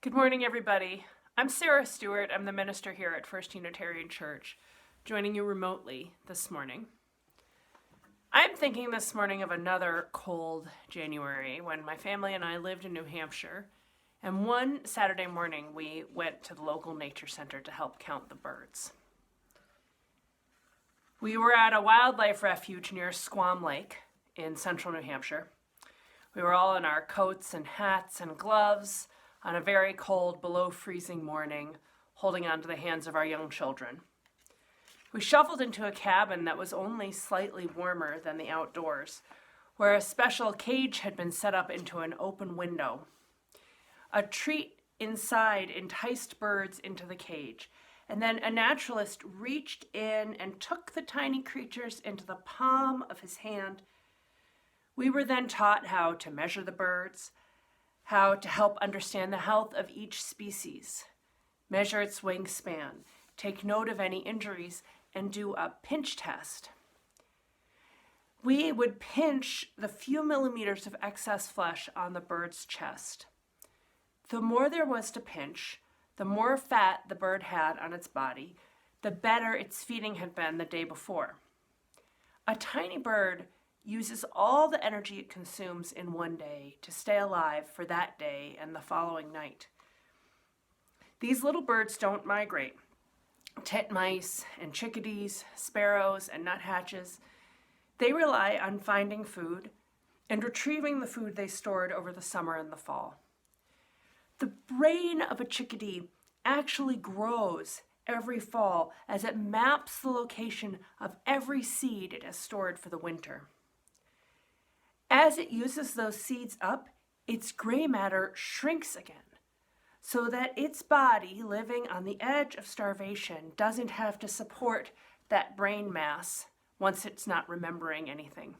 Good morning, everybody. I'm Sarah Stewart. I'm the minister here at First Unitarian Church, joining you remotely this morning. I'm thinking this morning of another cold January when my family and I lived in New Hampshire, and one Saturday morning we went to the local nature center to help count the birds. We were at a wildlife refuge near Squam Lake in central New Hampshire. We were all in our coats and hats and gloves on a very cold, below freezing morning, holding on to the hands of our young children. We shuffled into a cabin that was only slightly warmer than the outdoors, where a special cage had been set up into an open window. A treat inside enticed birds into the cage, and then a naturalist reached in and took the tiny creatures into the palm of his hand. We were then taught how to measure the birds, how to help understand the health of each species, measure its wingspan, take note of any injuries, and do a pinch test. We would pinch the few millimeters of excess flesh on the bird's chest. The more there was to pinch, the more fat the bird had on its body, the better its feeding had been the day before. A tiny bird uses all the energy it consumes in one day to stay alive for that day and the following night. These little birds don't migrate. Titmice and chickadees, sparrows and nuthatches, they rely on finding food and retrieving the food they stored over the summer and the fall. The brain of a chickadee actually grows every fall as it maps the location of every seed it has stored for the winter. As it uses those seeds up, its gray matter shrinks again, so that its body, living on the edge of starvation, doesn't have to support that brain mass once it's not remembering anything.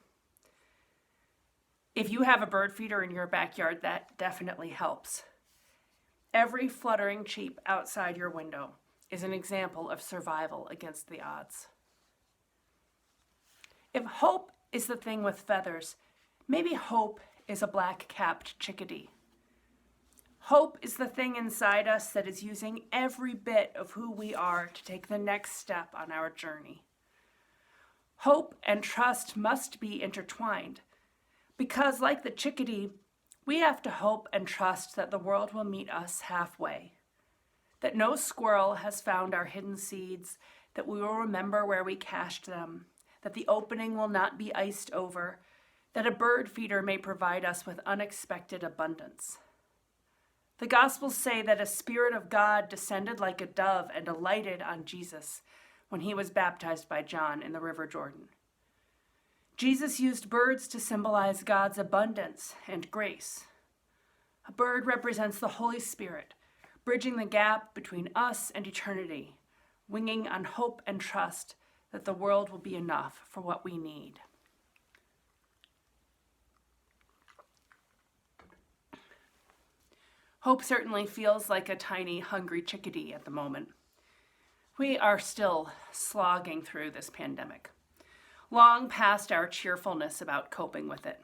If you have a bird feeder in your backyard, that definitely helps. Every fluttering cheep outside your window is an example of survival against the odds. If hope is the thing with feathers, maybe hope is a black-capped chickadee. Hope is the thing inside us that is using every bit of who we are to take the next step on our journey. Hope and trust must be intertwined because, like the chickadee, we have to hope and trust that the world will meet us halfway, that no squirrel has found our hidden seeds, that we will remember where we cached them, that the opening will not be iced over, that a bird feeder may provide us with unexpected abundance. The Gospels say that a Spirit of God descended like a dove and alighted on Jesus when he was baptized by John in the River Jordan. Jesus used birds to symbolize God's abundance and grace. A bird represents the Holy Spirit, bridging the gap between us and eternity, winging on hope and trust that the world will be enough for what we need. Hope certainly feels like a tiny, hungry chickadee at the moment. We are still slogging through this pandemic, long past our cheerfulness about coping with it.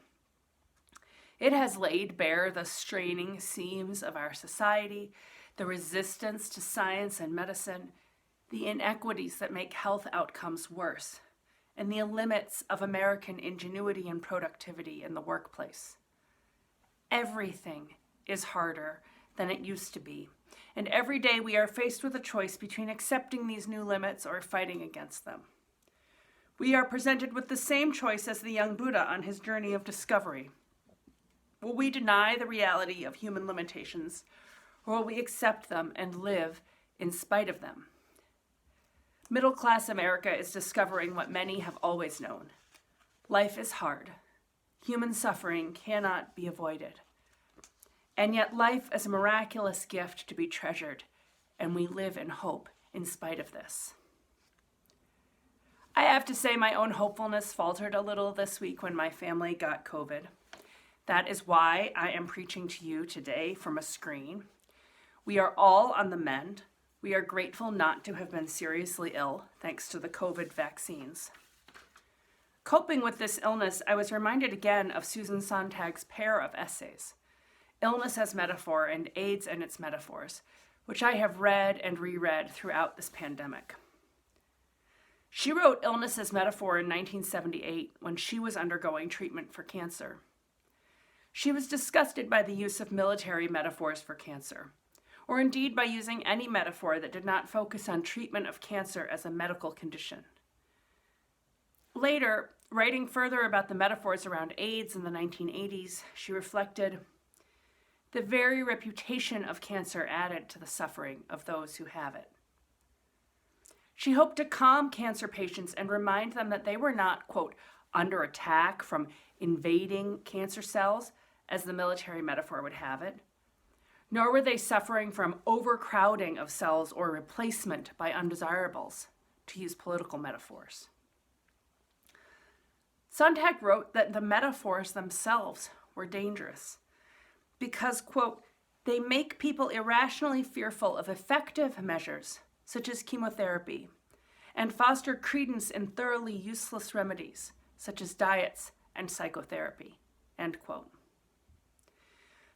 It has laid bare the straining seams of our society, the resistance to science and medicine, the inequities that make health outcomes worse, and the limits of American ingenuity and productivity in the workplace. Everything is harder than it used to be, and every day we are faced with a choice between accepting these new limits or fighting against them. We are presented with the same choice as the young Buddha on his journey of discovery. Will we deny the reality of human limitations, or will we accept them and live in spite of them? Middle-class America is discovering what many have always known. Life is hard. Human suffering cannot be avoided. And yet life is a miraculous gift to be treasured, and we live in hope in spite of this. I have to say my own hopefulness faltered a little this week when my family got COVID. That is why I am preaching to you today from a screen. We are all on the mend. We are grateful not to have been seriously ill, thanks to the COVID vaccines. Coping with this illness, I was reminded again of Susan Sontag's pair of essays. Illness as Metaphor and AIDS and Its Metaphors, which I have read and reread throughout this pandemic. She wrote Illness as Metaphor in 1978 when she was undergoing treatment for cancer. She was disgusted by the use of military metaphors for cancer, or indeed by using any metaphor that did not focus on treatment of cancer as a medical condition. Later, writing further about the metaphors around AIDS in the 1980s, she reflected, "The very reputation of cancer added to the suffering of those who have it." She hoped to calm cancer patients and remind them that they were not, quote, under attack from invading cancer cells, as the military metaphor would have it, nor were they suffering from overcrowding of cells or replacement by undesirables, to use political metaphors. Sontag wrote that the metaphors themselves were dangerous because, quote, they make people irrationally fearful of effective measures, such as chemotherapy, and foster credence in thoroughly useless remedies, such as diets and psychotherapy, end quote.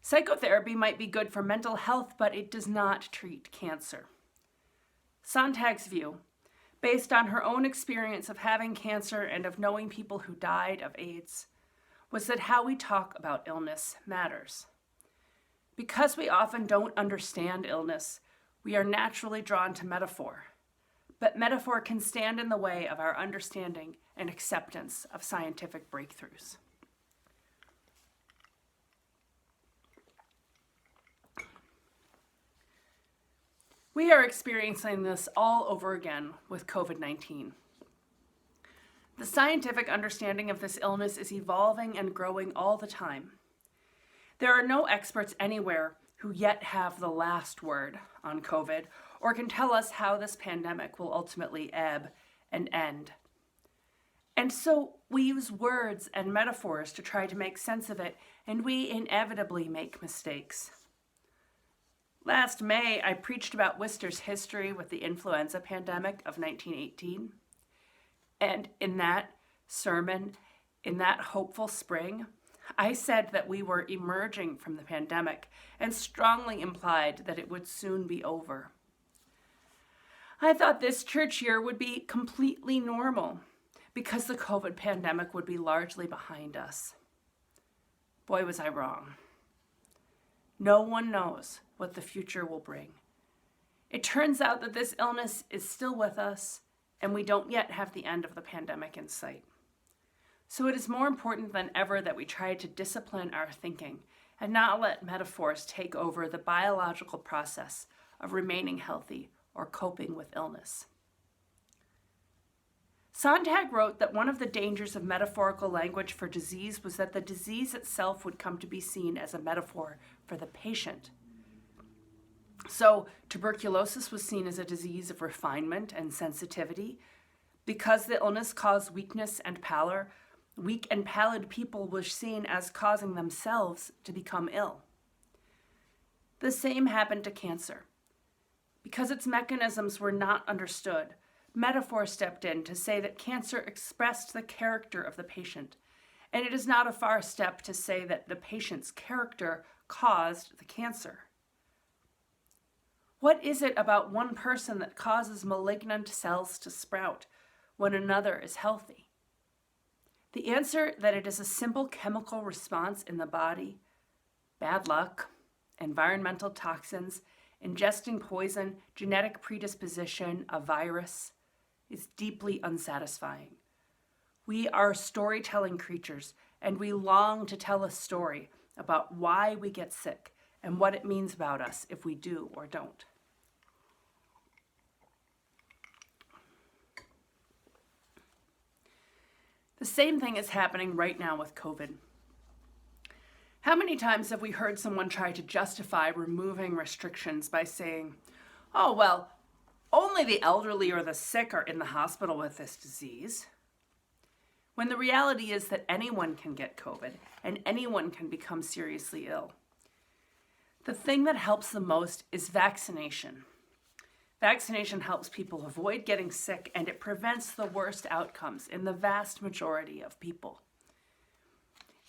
Psychotherapy might be good for mental health, but it does not treat cancer. Sontag's view, based on her own experience of having cancer and of knowing people who died of AIDS, was that how we talk about illness matters. Because we often don't understand illness, we are naturally drawn to metaphor. But metaphor can stand in the way of our understanding and acceptance of scientific breakthroughs. We are experiencing this all over again with COVID-19. The scientific understanding of this illness is evolving and growing all the time. There are no experts anywhere who yet have the last word on COVID or can tell us how this pandemic will ultimately ebb and end. And so we use words and metaphors to try to make sense of it, and we inevitably make mistakes. Last May, I preached about Worcester's history with the influenza pandemic of 1918. And in that sermon, in that hopeful spring, I said that we were emerging from the pandemic and strongly implied that it would soon be over. I thought this church year would be completely normal because the COVID pandemic would be largely behind us. Boy, was I wrong. No one knows what the future will bring. It turns out that this illness is still with us, and we don't yet have the end of the pandemic in sight. So it is more important than ever that we try to discipline our thinking and not let metaphors take over the biological process of remaining healthy or coping with illness. Sontag wrote that one of the dangers of metaphorical language for disease was that the disease itself would come to be seen as a metaphor for the patient. So tuberculosis was seen as a disease of refinement and sensitivity. Because the illness caused weakness and pallor, weak and pallid people were seen as causing themselves to become ill. The same happened to cancer. Because its mechanisms were not understood, metaphor stepped in to say that cancer expressed the character of the patient, and it is not a far step to say that the patient's character caused the cancer. What is it about one person that causes malignant cells to sprout when another is healthy? The answer that it is a simple chemical response in the body, bad luck, environmental toxins, ingesting poison, genetic predisposition, a virus, is deeply unsatisfying. We are storytelling creatures, and we long to tell a story about why we get sick and what it means about us if we do or don't. The same thing is happening right now with COVID. How many times have we heard someone try to justify removing restrictions by saying, oh, well, only the elderly or the sick are in the hospital with this disease, when the reality is that anyone can get COVID and anyone can become seriously ill. The thing that helps the most is vaccination. Vaccination helps people avoid getting sick, and it prevents the worst outcomes in the vast majority of people.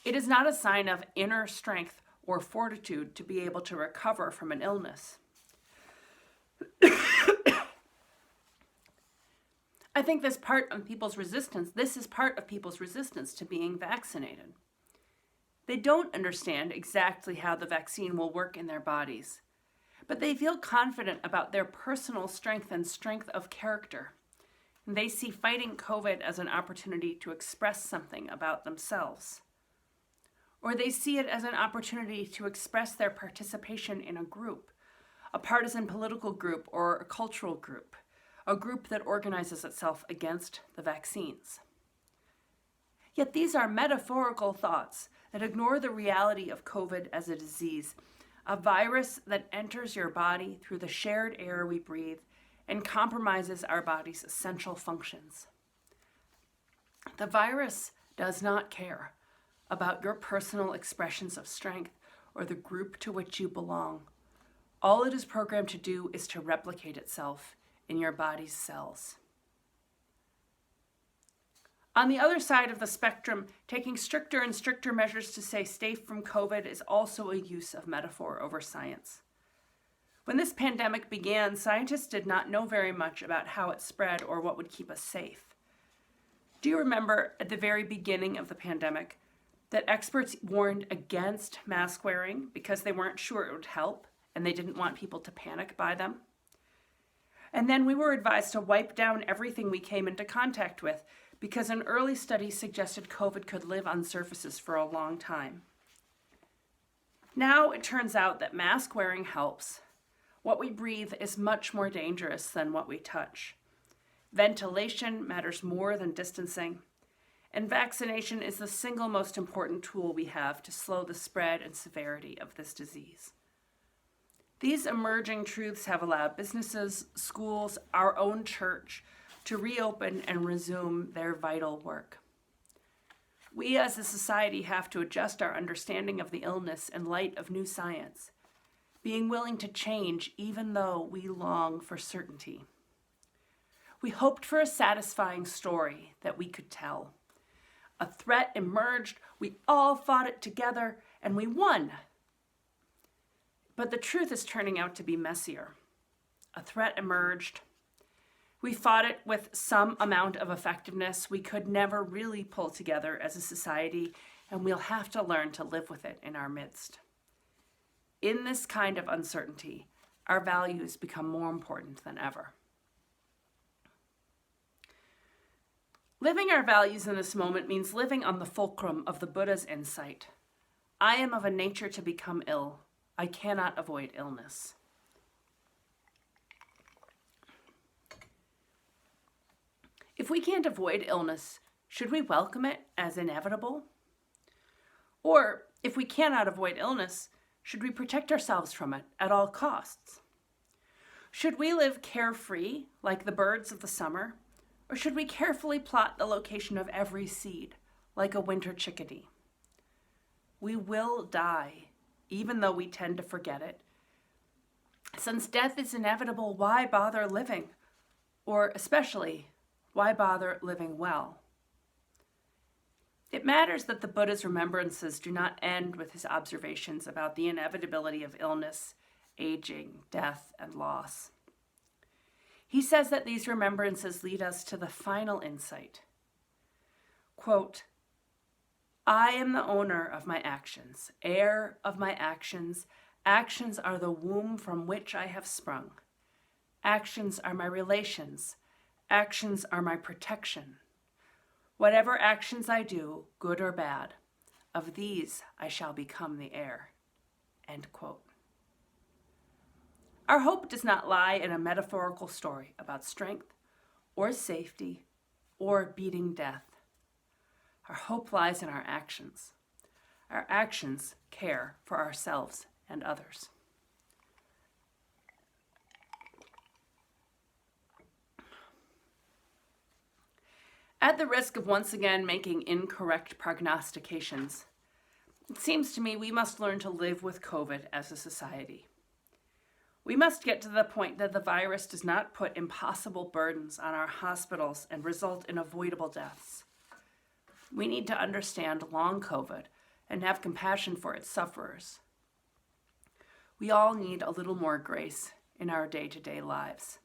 It is not a sign of inner strength or fortitude to be able to recover from an illness. I think this is part of people's resistance to being vaccinated. They don't understand exactly how the vaccine will work in their bodies, but they feel confident about their personal strength and strength of character. And they see fighting COVID as an opportunity to express something about themselves. Or they see it as an opportunity to express their participation in a group, a partisan political group or a cultural group, a group that organizes itself against the vaccines. Yet these are metaphorical thoughts that ignore the reality of COVID as a disease, a virus that enters your body through the shared air we breathe and compromises our body's essential functions. The virus does not care about your personal expressions of strength or the group to which you belong. All it is programmed to do is to replicate itself in your body's cells. On the other side of the spectrum, taking stricter and stricter measures to stay safe from COVID is also a use of metaphor over science. When this pandemic began, scientists did not know very much about how it spread or what would keep us safe. Do you remember at the very beginning of the pandemic that experts warned against mask wearing because they weren't sure it would help and they didn't want people to panic by them? And then we were advised to wipe down everything we came into contact with because an early study suggested COVID could live on surfaces for a long time. Now it turns out that mask wearing helps. What we breathe is much more dangerous than what we touch. Ventilation matters more than distancing, and vaccination is the single most important tool we have to slow the spread and severity of this disease. These emerging truths have allowed businesses, schools, our own church to reopen and resume their vital work. We as a society have to adjust our understanding of the illness in light of new science, being willing to change even though we long for certainty. We hoped for a satisfying story that we could tell. A threat emerged, we all fought it together, and we won. But the truth is turning out to be messier. A threat emerged. We fought it with some amount of effectiveness we could never really pull together as a society, and we'll have to learn to live with it in our midst. In this kind of uncertainty, our values become more important than ever. Living our values in this moment means living on the fulcrum of the Buddha's insight. I am of a nature to become ill. I cannot avoid illness. If we can't avoid illness, should we welcome it as inevitable? Or, if we cannot avoid illness, should we protect ourselves from it at all costs? Should we live carefree like the birds of the summer, or should we carefully plot the location of every seed like a winter chickadee? We will die, even though we tend to forget it. Since death is inevitable, why bother living? Or especially, why bother living well? It matters that the Buddha's remembrances do not end with his observations about the inevitability of illness, aging, death, and loss. He says that these remembrances lead us to the final insight. Quote, I am the owner of my actions, heir of my actions. Actions are the womb from which I have sprung. Actions are my relations. Actions are my protection. Whatever actions I do, good or bad, of these I shall become the heir. End quote. Our hope does not lie in a metaphorical story about strength or safety or beating death. Our hope lies in our actions. Our actions care for ourselves and others. At the risk of once again making incorrect prognostications, it seems to me we must learn to live with COVID as a society. We must get to the point that the virus does not put impossible burdens on our hospitals and result in avoidable deaths. We need to understand long COVID and have compassion for its sufferers. we all need a little more grace in our day-to-day lives.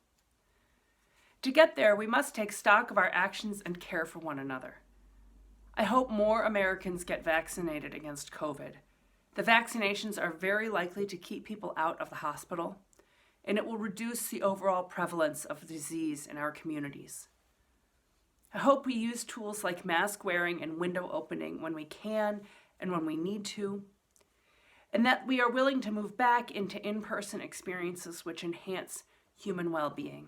To get there, we must take stock of our actions and care for one another. I hope more Americans get vaccinated against COVID. The vaccinations are very likely to keep people out of the hospital, and it will reduce the overall prevalence of the disease in our communities. I hope we use tools like mask wearing and window opening when we can and when we need to, and that we are willing to move back into in-person experiences which enhance human well-being.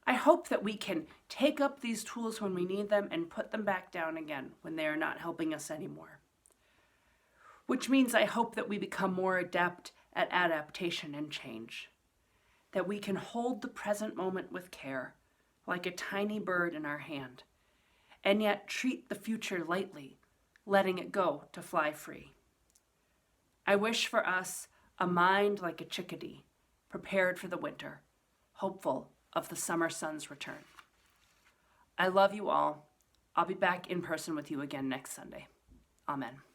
I hope that we can take up these tools when we need them and put them back down again when they are not helping us anymore. Which means I hope that we become more adept at adaptation and change, that we can hold the present moment with care, like a tiny bird in our hand, and yet treat the future lightly, letting it go to fly free. I wish for us a mind like a chickadee, prepared for the winter, hopeful of the summer sun's return. I love you all. I'll be back in person with you again next Sunday. Amen.